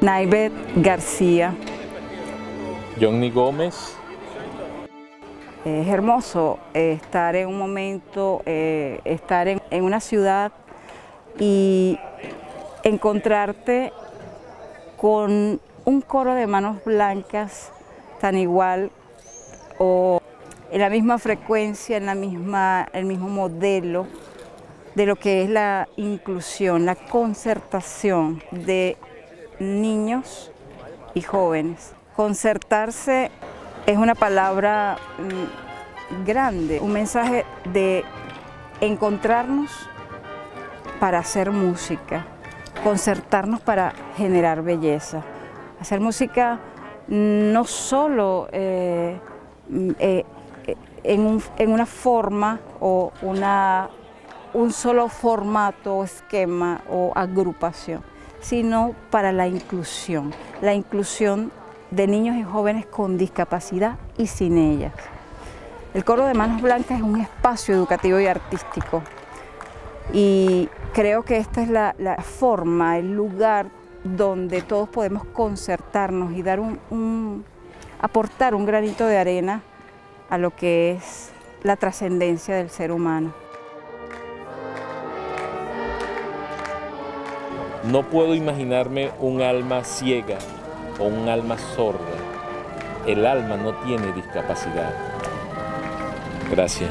Naibet García. Johnny Gómez. Es hermoso estar en un momento, estar en una ciudad y encontrarte con un coro de manos blancas tan igual o en la misma frecuencia, en el mismo modelo de lo que es la inclusión, la concertación de niños y jóvenes. Concertarse es una palabra grande, un mensaje de encontrarnos para hacer música, concertarnos para generar belleza. Hacer música no solo en una forma o un solo formato o esquema o agrupación, sino para la inclusión de niños y jóvenes con discapacidad y sin ellas. El Coro de Manos Blancas es un espacio educativo y artístico y creo que esta es la forma, el lugar donde todos podemos concertarnos y dar aportar un granito de arena a lo que es la trascendencia del ser humano. No puedo imaginarme un alma ciega o un alma sorda. El alma no tiene discapacidad. Gracias.